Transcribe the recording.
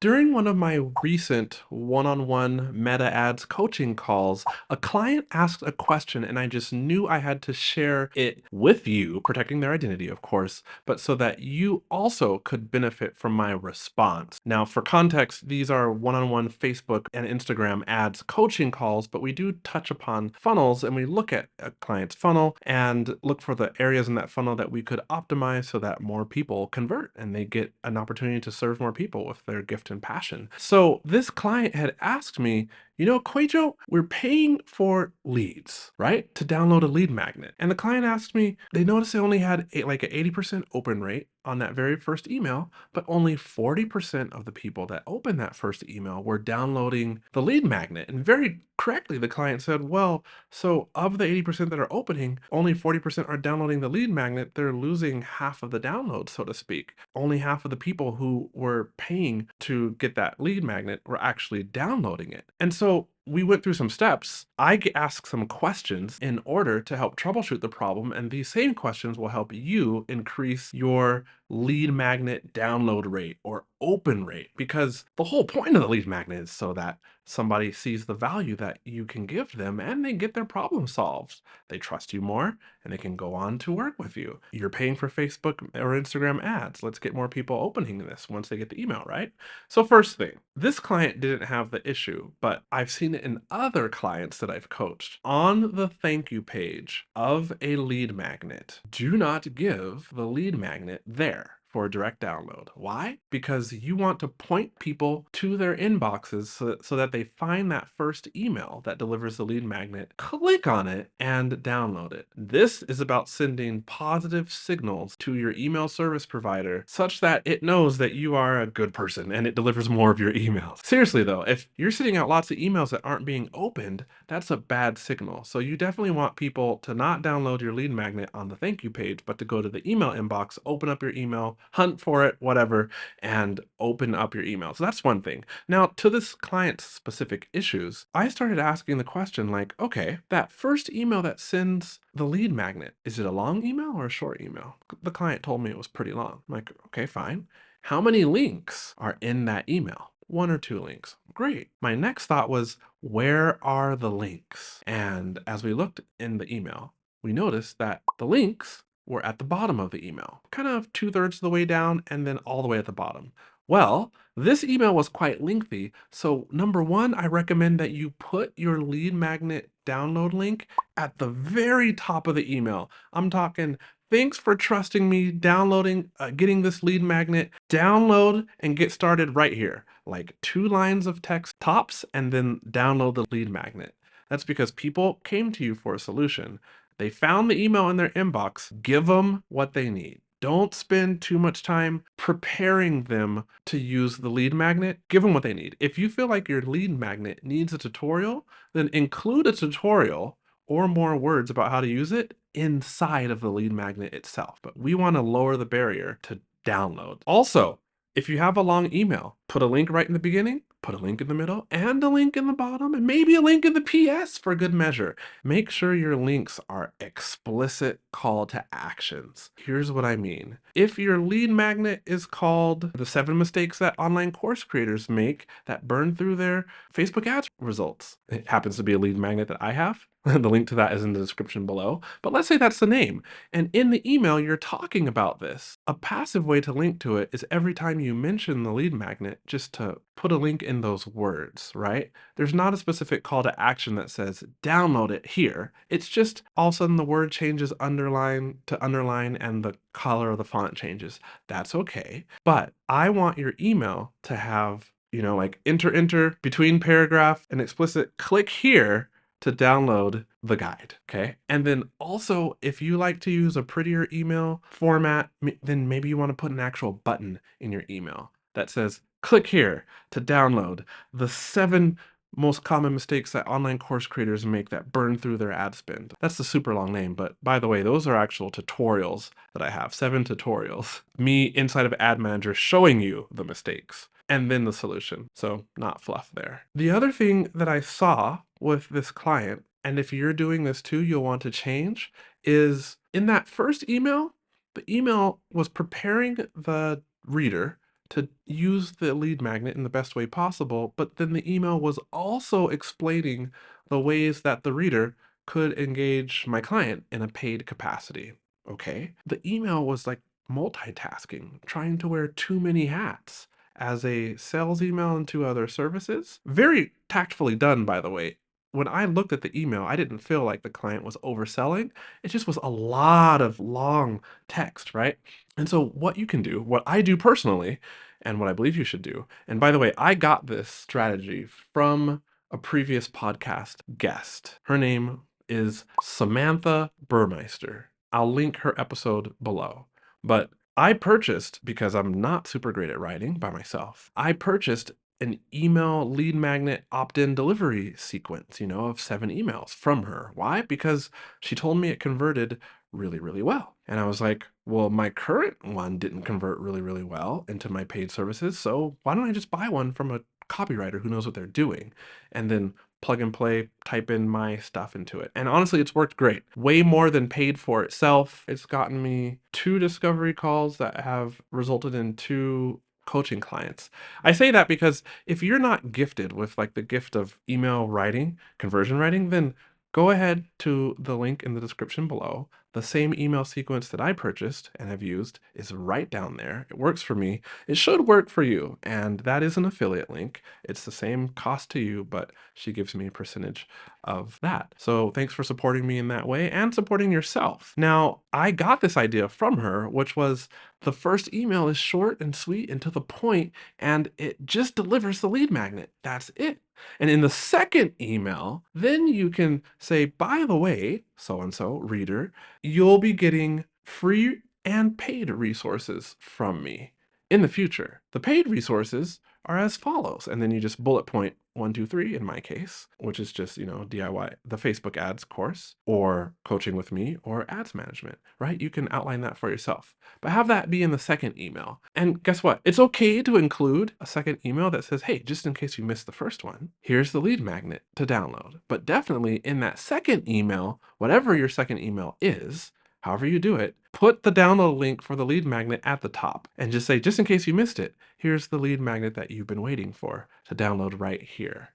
During one of my recent one-on-one Meta Ads coaching calls, a client asked a question and I just knew I had to share it with you, protecting their identity, of course, but so that you also could benefit from my response. Now, for context, these are one-on-one Facebook and Instagram ads coaching calls, but we do touch upon funnels and we look at a client's funnel and look for the areas in that funnel that we could optimize so that more people convert and they get an opportunity to serve more people with their gift and passion. So this client had asked me, QUAY.jo, we're paying for leads, right? To download a lead magnet. And the client asked me, they noticed they only had like an 80% open rate on that very first email, but only 40% of the people that opened that first email were downloading the lead magnet. And very correctly, the client said, well, so of the 80% that are opening, only 40% are downloading the lead magnet. They're losing half of the downloads, so to speak. Only half of the people who were paying to get that lead magnet were actually downloading it. And so we went through some steps. I asked some questions in order to help troubleshoot the problem, and these same questions will help you increase your lead magnet download rate or open rate, because the whole point of the lead magnet is so that somebody sees the value that you can give them and they get their problem solved. They trust you more and they can go on to work with you. You're paying for Facebook or Instagram ads. Let's get more people opening this once they get the email, right? So first thing, this client didn't have the issue, but I've seen it in other clients that I've coached. On the thank you page of a lead magnet, do not give the lead magnet there for a direct download. Why? Because you want to point people to their inboxes so that they find that first email that delivers the lead magnet, click on it, and download it. This is about sending positive signals to your email service provider such that it knows that you are a good person and it delivers more of your emails. Seriously though, if you're sending out lots of emails that aren't being opened, that's a bad signal. So you definitely want people to not download your lead magnet on the thank you page, but to go to the email inbox, open up your email, hunt for it, whatever, and open up your email. So that's one thing. Now, to this client's specific issues, I started asking the question like, okay, that first email that sends the lead magnet, is it a long email or a short email? The client told me it was pretty long. I'm like, okay, fine. How many links are in that email? One or two links. Great. My next thought was, where are the links? And as we looked in the email, we noticed that the links were at the bottom of the email, kind of 2/3 of the way down and then all the way at the bottom. Well, this email was quite lengthy. So number one, I recommend that you put your lead magnet download link at the very top of the email. I'm talking, thanks for trusting me downloading, getting this lead magnet. Download and get started right here. Like 2 lines of text tops and then download the lead magnet. That's because people came to you for a solution. They found the email in their inbox. Give them what they need. Don't spend too much time preparing them to use the lead magnet. Give them what they need. If you feel like your lead magnet needs a tutorial, then include a tutorial or more words about how to use it inside of the lead magnet itself. But we want to lower the barrier to download. Also, if you have a long email, put a link right in the beginning, put a link in the middle, and a link in the bottom, and maybe a link in the PS for good measure. Make sure your links are explicit call to actions. Here's what I mean. If your lead magnet is called the 7 mistakes that online course creators make that burn through their Facebook ads results, it happens to be a lead magnet that I have. The link to that is in the description below. But let's say that's the name. And in the email, you're talking about this. A passive way to link to it is every time you mention the lead magnet, just to put a link in those words, right? There's not a specific call to action that says, download it here. It's just all of a sudden the word changes underline to underline and the color of the font changes. That's okay. But I want your email to have, like enter between paragraph and explicit, click here to download the guide, okay? And then also, if you like to use a prettier email format, then maybe you want to put an actual button in your email that says, click here to download the 7 most common mistakes that online course creators make that burn through their ad spend. That's the super long name, but by the way, those are actual tutorials that I have, 7 tutorials. Me inside of Ad Manager showing you the mistakes and then the solution. So not fluff there. The other thing that I saw with this client, and if you're doing this too, you'll want to change, is in that first email, the email was preparing the reader to use the lead magnet in the best way possible, but then the email was also explaining the ways that the reader could engage my client in a paid capacity. Okay. The email was like multitasking, trying to wear too many hats as a sales email and two other services. Very tactfully done, by the way. When I looked at the email, I didn't feel like the client was overselling. It just was a lot of long text, right? And so what you can do, what I do personally, and what I believe you should do, and by the way, I got this strategy from a previous podcast guest. Her name is Samantha Burmeister. I'll link her episode below. But I purchased, because I'm not super great at writing by myself, I purchased an email lead magnet opt-in delivery sequence, of 7 emails from her. Why? Because she told me it converted really, really well. And I was like, well, my current one didn't convert really, really well into my paid services. So why don't I just buy one from a copywriter who knows what they're doing and then plug and play, type in my stuff into it. And honestly, it's worked great. Way more than paid for itself. It's gotten me 2 discovery calls that have resulted in 2 coaching clients. I say that because if you're not gifted with like the gift of email writing, conversion writing, then go ahead to the link in the description below. The same email sequence that I purchased and have used is right down there. It works for me. It should work for you. And that is an affiliate link. It's the same cost to you, but she gives me a percentage of that. So thanks for supporting me in that way and supporting yourself. Now, I got this idea from her, which was the first email is short and sweet and to the point, and it just delivers the lead magnet. That's it. And in the second email, then you can say, by the way, so-and-so reader, you'll be getting free and paid resources from me in the future. The paid resources are as follows. And then you just bullet point 1, 2, 3 in my case, which is just, DIY, the Facebook ads course or coaching with me or ads management, right? You can outline that for yourself, but have that be in the second email. And guess what? It's okay to include a second email that says, hey, just in case you missed the first one, here's the lead magnet to download. But definitely in that second email, whatever your second email is, however you do it, put the download link for the lead magnet at the top and just say, just in case you missed it, here's the lead magnet that you've been waiting for to download right here.